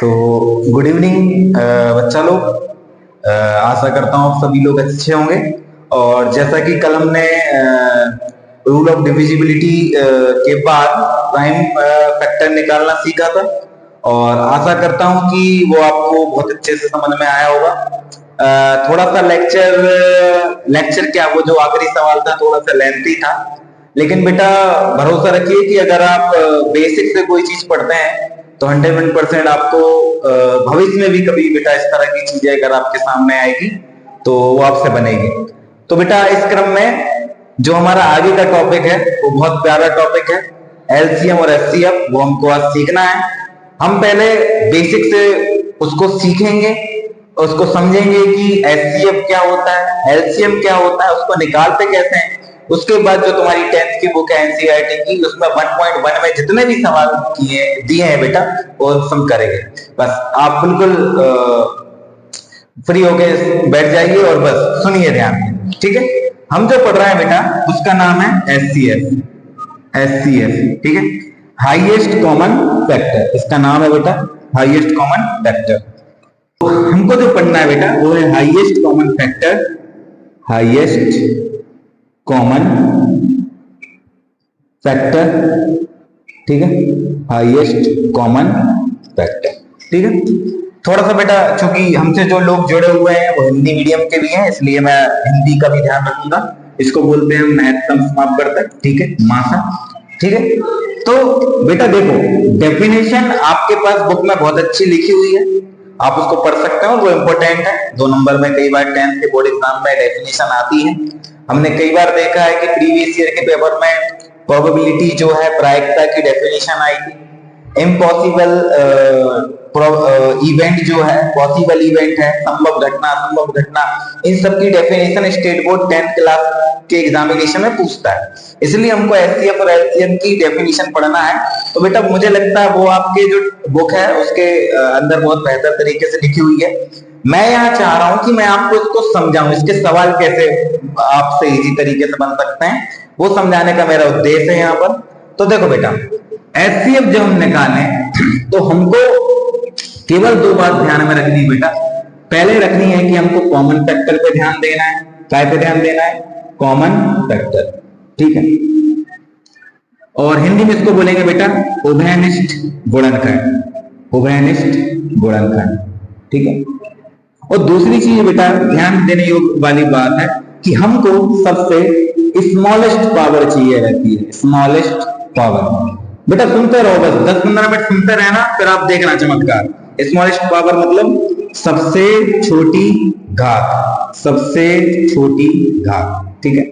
तो good evening बच्चा लोग। आशा करता हूँ आप सभी लोग अच्छे होंगे। और जैसा कि कल हमने रूल ऑफ डिविजिबिलिटी के बाद प्राइम फैक्टर निकालना सीखा था, और आशा करता हूँ कि वो आपको बहुत अच्छे से समझ में आया होगा। थोड़ा सा लेक्चर क्या, वो जो आखिरी सवाल था थोड़ा सा लेंथी था, लेकिन बेटा भरोसा रखिए कि अगर आप बेसिक से कोई चीज पढ़ते हैं तो 100% आपको भविष्य में भी कभी बेटा इस तरह की चीजें अगर आपके सामने आएगी तो वो आपसे बनेगी। तो बेटा इस क्रम में जो हमारा आगे का टॉपिक है वो बहुत प्यारा टॉपिक है, एलसीएम और एचसीएफ। वो हमको आज सीखना है। हम पहले बेसिक से उसको सीखेंगे, उसको समझेंगे कि एचसीएफ क्या होता है, एलसीएम क्या होता है, उसको निकालते कैसे हैं। उसके बाद जो तुम्हारी 10th की बुक है एनसीईआरटी की, उसमें 1.1 में जितने भी सवाल दिए हैं बेटा वो हम करेंगे। बस आप बिल्कुल फ्री होके बैठ जाइए और बस सुनिए ध्यान से, ठीक है। हम जो पढ़ रहे हैं बेटा उसका नाम है एचसीएफ। एचसीएफ, ठीक है, हाईएस्ट कॉमन फैक्टर, इसका नाम है बेटा हाईएस्ट कॉमन फैक्टर। तो हमको जो पढ़ना है बेटा वो है highest common factor, highest common factor, ठीक है, हाईएस्ट कॉमन फैक्टर, ठीक है। थोड़ा सा बेटा चूंकि हमसे जो लोग जुड़े हुए हैं वो हिंदी मीडियम के भी हैं, इसलिए मैं हिंदी का भी ध्यान रखूंगा। इसको बोलते हैं महत्तम समापवर्तक, ठीक है, मासा, ठीक है। तो बेटा देखो, डेफिनेशन आपके पास बुक में बहुत अच्छी लिखी हुई है, आप उसको पढ़ सकते हो, वो इंपॉर्टेंट है। 2 नंबर में कई बार 10th के बोर्ड एग्जाम में डेफिनेशन आती है। हमने कई बार देखा है कि प्रीवियस ईयर के पेपर में प्रोबेबिलिटी जो है प्रायिकता की डेफिनेशन आई थी। इम्पॉसिबल इवेंट जो है पॉसिबल इवेंट है, संभव घटना असंभव घटना, इन सब की definition state board 10th class के एग्जामिनेशन में पूछता है। इसलिए हमको एचसीएफ और एलसीएम की डेफिनेशन पढ़ना है। तो बेटा मुझे लगता है वो आपके जो बुक है उसके अंदर बहुत बेहतर तरीके से लिखी हुई है। मैं यहाँ चाह रहा हूं कि मैं आपको इसको समझाऊं, इसके सवाल कैसे आपसे इजी तरीके से बन सकते हैं वो समझाने का मेरा उद्देश्य है यहाँ पर। तो देखो बेटा, एचसीएफ जब हम निकालें तो हमको केवल 2 बात ध्यान में रखनी है बेटा। पहले रखनी है कि हमको कॉमन फैक्टर पे ध्यान देना है। काय पे ध्यान देना है? कॉमन फैक्टर, ठीक है। और हिंदी में इसको बोलेंगे बेटा उभयनिष्ठ गुणनखंड, उभयनिष्ठ गुणनखंड, ठीक है। और दूसरी चीज बेटा ध्यान देने योग्य वाली बात है कि हमको सबसे स्मॉलेस्ट पावर चाहिए रहती है, स्मॉलेस्ट पावर। बेटा सुनते रहो, बस 10-15 मिनट सुनते रहना, फिर आप देखना चमत्कार। स्मॉलेस्ट पावर मतलब सबसे छोटी घात, सबसे छोटी घात, ठीक है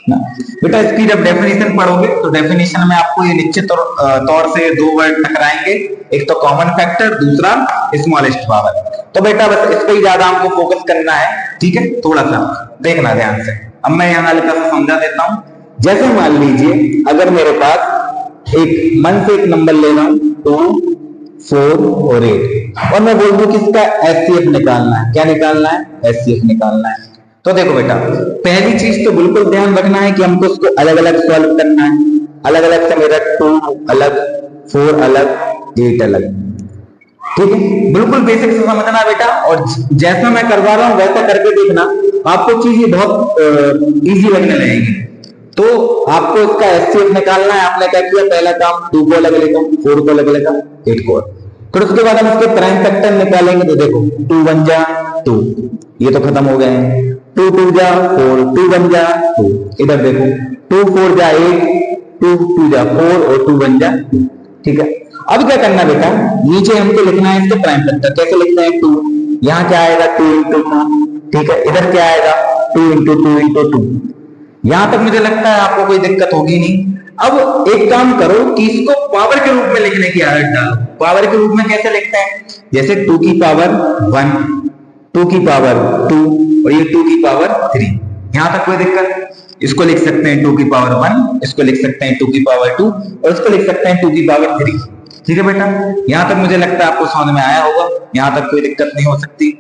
ना। बेटा इसकी जब डेफिनेशन पढ़ोगे तो डेफिनेशन में आपको ये निश्चित तौर से 2 वर्ड टकराएंगे, एक तो कॉमन फैक्टर, दूसरा स्मॉलेस्ट पावर। तो बेटा बस इस पे ही ज्यादा हमको फोकस करना है, ठीक है। थोड़ा सा देखना ध्यान से। अब मैं यहाँ हल्का सा समझा देता हूँ। जैसे मान लीजिए अगर मेरे पास एक मन से एक नंबर ले रहा हूं 2, 4 और 8, और मैं बोल दूं कि इसका एचसीएफ निकालना है। क्या निकालना है? एचसीएफ निकालना है। तो देखो बेटा, पहली चीज तो बिल्कुल ध्यान रखना है कि हमको उसको अलग अलग सॉल्व करना है। अलग अलग से मेरा 2 अलग, 4 अलग, 8 अलग, ठीक है। बिल्कुल बेसिक से समझना बेटा, और जैसा मैं करवा रहा हूं वैसा करके देखना, आपको चीजें बहुत इजी लगने लगेगी। तो आपको इसका एचसीएफ निकालना है। आपने क्या किया? पहला काम 2 को अलग लेगा, 4 को अलग लेगा, 8 को। फिर उसके बाद हम इसके प्राइम फैक्टर निकालेंगे। तो देखो 2 1 जा 2, ये तो खत्म हो गए हैं। 2 2 जा 4, 2 1 जा 2, इधर देखो 2 4 जा 8, 2 2 जा 4 और 2 1 जा 2, ठीक है। अब क्या करना बेटा, नीचे हमको लिखना है इसके प्राइम फैक्टर। कैसे लिखना है? 2, यहाँ क्या आएगा? 2 into 2, ठीक है। इधर क्या आएगा? 2 into 2 into 2। यहां तक मुझे लगता है आपको कोई दिक्कत होगी नहीं। अब एक काम करो कि इसको पावर के रूप में लिखने की आदत डालो। पावर के रूप में कैसे लिखते हैं? जैसे 2 की पावर 1, 2 की पावर 2 और ये 2 की पावर 3। यहां तक कोई दिक्कत? इसको लिख सकते हैं 2 की पावर 1, इसको लिख सकते हैं 2 की पावर 2 और इसको लिख सकते हैं 2 की पावर 3, ठीक है बेटा। यहां तक मुझे लगता है आपको समझ में आया होगा, यहां तक कोई दिक्कत नहीं हो सकती।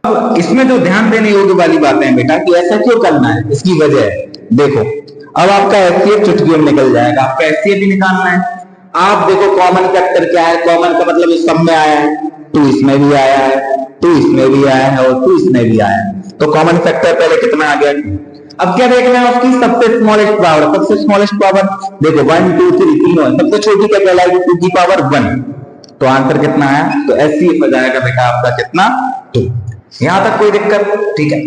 अब इसमें जो ध्यान देने योग्य वाली बातें हैं बेटा कि ऐसा क्यों करना है, इसकी वजह है। देखो अब आपका एचसीएफ चुटकियों में निकल जाएगा, आपका एचसीएफ भी निकालना है। आप देखो कॉमन फैक्टर क्या है? कॉमन का मतलब इस सब में आया है, 2 इसमें भी आया है, 2 इसमें भी आया है और 2 इसमें भी आया है। तो कॉमन फैक्टर पहले कितना आ गया? अब क्या देखना है उसकी सबसे स्मॉलेस्ट पावर। सबसे स्मॉलेस्ट पावर देखो 1 2 3 तीनों है, सबसे छोटी क्या कहलाएगी? 2 की पावर 1। तो आंसर कितना आया? तो एचसीएफ हो जाएगा बेटा आपका कितना? 2। यहां तक कोई दिक्कत? ठीक है।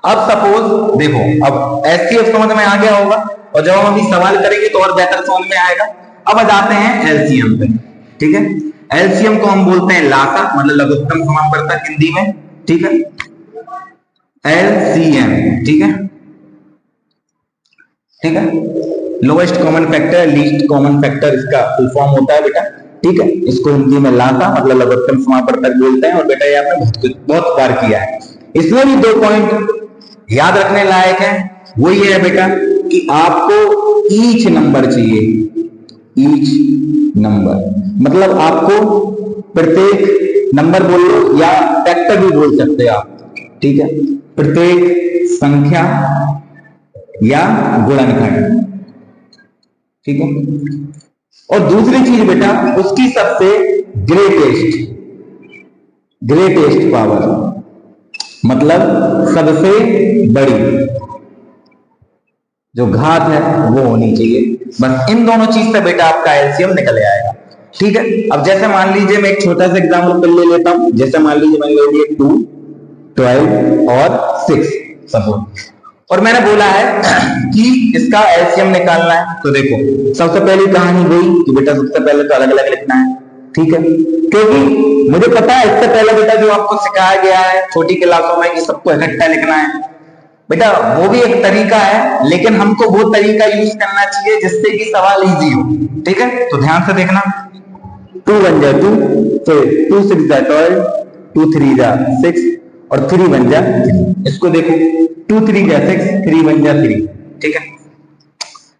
अब सपोज देखो, अब एचसीएफ समझ में आ गया होगा और जब हम अभी सवाल करेंगे तो और बेहतर समझ में आएगा। अब आ जाते हैं एलसीएम पे। ठीक है, एलसीएम को हम बोलते हैं लासा, मतलब लघुत्तम समापवर्तक हिंदी में। ठीक है, एलसीएम। ठीक है, ठीक है, lowest common factor, least common factor इसका फुल फॉर्म होता है बेटा। ठीक है, इसको हिंदी में लासा मतलब लघुत्तम समापवर्तक बोलते हैं। और बेटा ये आपने बहुत बार किया है। इसमें भी 2 पॉइंट याद रखने लायक है। वो ये है बेटा कि आपको ईच नंबर चाहिए। ईच नंबर मतलब आपको प्रत्येक नंबर बोल लो या फैक्टर भी बोल सकते हैं आप। ठीक है, प्रत्येक संख्या या गुणनखंड। ठीक है, और दूसरी चीज बेटा उसकी सबसे ग्रेटेस्ट पावर मतलब सबसे बड़ी जो घात है वो होनी चाहिए। बस इन दोनों चीज से बेटा आपका एलसीएम निकल आएगा। ठीक है, अब जैसे मान लीजिए मैं एक छोटा सा एग्जाम्पल ले लेता हूं। जैसे मान लीजिए मैंने ले लिया 2 12 और 6 सपोज, और मैंने बोला है कि इसका एलसीएम निकालना है। तो देखो सबसे पहली कहानी वही कि बेटा सबसे पहले तो अलग अलग लिखना है। ठीक है, क्योंकि मुझे पता है इससे पहले बेटा जो आपको सिखाया गया है छोटी क्लासों में कि सबको इकट्ठा लिखना है, बेटा वो भी एक तरीका है, लेकिन हमको वो तरीका यूज करना चाहिए जिससे कि सवाल इजी हो। ठीक है, तो ध्यान से देखना। 2 1 जा 2, फिर 2 6 जा 12, 2 3 जा 6 और 3 1 जा 3। इसको देखो 2 3 जा 6, 3 1 जा 3। ठीक है,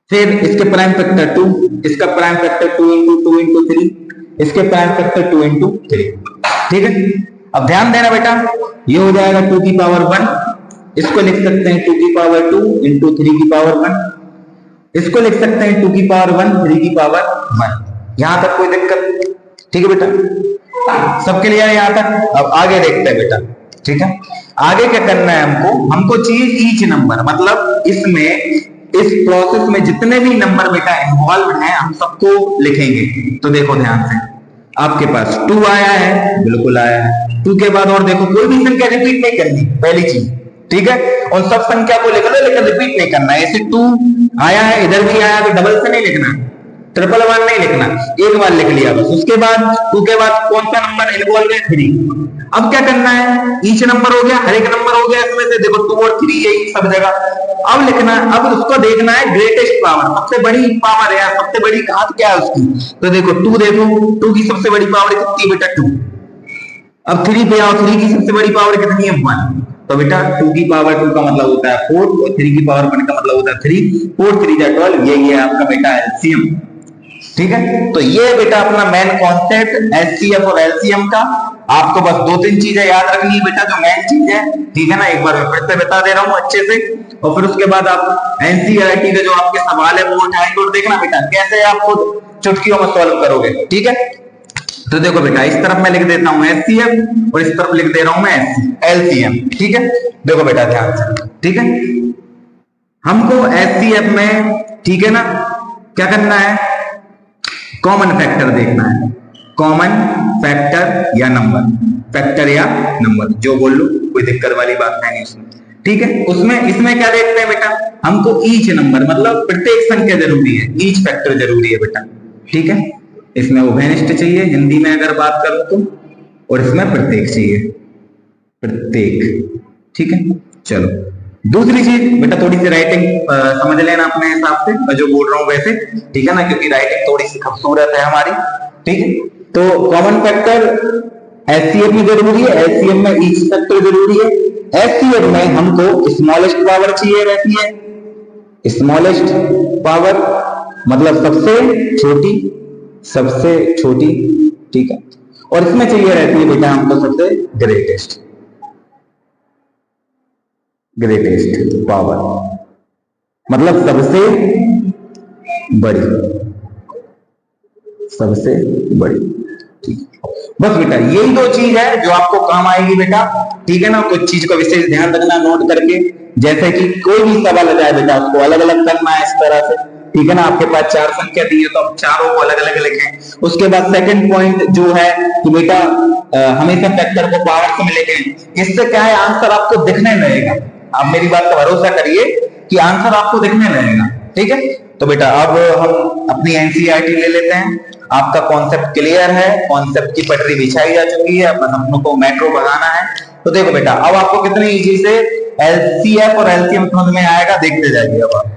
फिर इसके प्राइम फैक्टर 2, इसका प्राइम फैक्टर 2 इंटू 2 इंटू 3, इसके प्राइम फैक्टर 2 इंटू 3। ठीक है, अब ध्यान देना बेटा, ये हो जाएगा 2 की पावर 1। इसको लिख सकते हैं 2 की पावर 2 इंटू 3 की पावर 1। इसको लिख सकते हैं 2 की पावर 1 3 की पावर 1। यहां तक कोई दिक्कत? ठीक है बेटा, सबके लिए यहां तक। अब आगे देखते हैं बेटा। ठीक है, आगे क्या करना है हमको चाहिए ईच नंबर, मतलब इसमें इस प्रोसेस में जितने भी नंबर बेटा इन्वॉल्व हैं हम सबको लिखेंगे। तो देखो ध्यान से, आपके पास 2 आया है, बिल्कुल आया है। 2 के बाद और देखो कोई भी संख्या रिपीट नहीं करनी, पहली चीज। ठीक है, और सब संख्या को लिख लो लेकिन रिपीट नहीं करना है। ऐसे 2 आया है, इधर भी आया तो डबल से नहीं लिखना, 111 नहीं लिखना, एक बार लिख लिया बस। उसके बाद 2 के बाद कौन सा नंबर इन्वॉल्व है? 3। अब क्या करना है, ईच नंबर हो गया, हर एक नंबर हो गया इसमें से, देखो 2 और 3 यही सब जगह। अब लिखना है, अब उसको देखना है ग्रेटेस्ट पावर, सबसे बड़ी पावर है, सबसे बड़ी घात क्या है उसकी। तो देखो 2 देखो, 2 की सबसे बड़ी पावर कितनी बेटा? 2। अब 3 पे आओ, 3 की सबसे बड़ी पावर कितनी है? 1। तो बेटा 2 की पावर 2 का मतलब होता है 4 और 3 की पावर 1 का मतलब होता है 3। 4 3 जा 12, ये है आपका बेटा एलसीएम। ठीक है, तो ये बेटा अपना मेन कॉन्सेप्ट एचसीएफ और एलसीएम का। आपको बस 2-3 चीजें याद रखनी है बेटा जो मेन चीज है। ठीक है ना, एक बार मैं फिर से बता दे रहा हूँ अच्छे से, और फिर उसके बाद आप एनसीईआरटी के जो आपके सवाल है वो उठाएंगे और देखना बेटा कैसे आप खुद चुटकियों में सॉल्व करोगे। ठीक है, तो देखो बेटा इस तरफ मैं लिख देता हूं एचसीएफ और इस तरफ लिख दे रहा हूं मैं एलसीएम। ठीक है, देखो बेटा ध्यान से। ठीक है, हमको एचसीएफ में, ठीक है ना, क्या करना है? कॉमन फैक्टर देखना है। कॉमन फैक्टर या नंबर, फैक्टर या नंबर जो बोल लो, कोई दिक्कत वाली बात है नहीं उसमें। ठीक है, उसमें इसमें क्या देखते हैं बेटा? हमको ईच नंबर मतलब प्रत्येक संख्या जरूरी है, ईच फैक्टर जरूरी है बेटा। ठीक है, इसमें उभयनिष्ठ चाहिए हिंदी में अगर बात करूं तो, और इसमें प्रत्येक चाहिए, प्रत्येक। ठीक है, चलो दूसरी चीज बेटा थोड़ी सी राइटिंग समझ लेना अपने हिसाब से, मैं जो बोल रहा हूं वैसे। ठीक है ना, क्योंकि राइटिंग थोड़ी सी खूबसूरत है हमारी। ठीक है, तो कॉमन फैक्टर एचसीएफ में जरूरी है, एचसीएफ में ईच फैक्टर जरूरी है। एचसीएफ में हमको स्मॉलेस्ट पावर चाहिए रहती है, स्मॉलेस्ट पावर मतलब सबसे छोटी। ठीक है, और इसमें चाहिए रहती है बेटा हमको सबसे ग्रेटेस्ट पावर मतलब सबसे बड़ी। ठीक। बस बेटा यही दो चीज है जो आपको काम आएगी बेटा, ठीक है ना। कुछ चीज का विशेष ध्यान रखना नोट करके, जैसे कि कोई भी सवाल आ जाए बेटा उसको अलग अलग करना है इस तरह से, ठीक है ना। आपके पास चार संख्या दी है तो आप चारों को अलग अलग लिखें। उसके बाद सेकंड पॉइंट जो है कि बेटा हमेशा फैक्टर को पावर से मिलेंगे। इससे क्या है, आंसर आपको दिखने लगेगा। आप मेरी बात का भरोसा करिए कि आंसर आपको दिखने लगेगा, ठीक है। तो बेटा अब हम अपनी एनसीईआरटी ले लेते हैं। आपका कॉन्सेप्ट क्लियर है, कॉन्सेप्ट की पटरी बिछाई जा चुकी है, बस हम लोग को मेट्रो भगाना है। तो देखो बेटा अब आपको कितनी इजी से एलसीएफ और एलसीएम समझ में आएगा, देखते जाइए अब आप।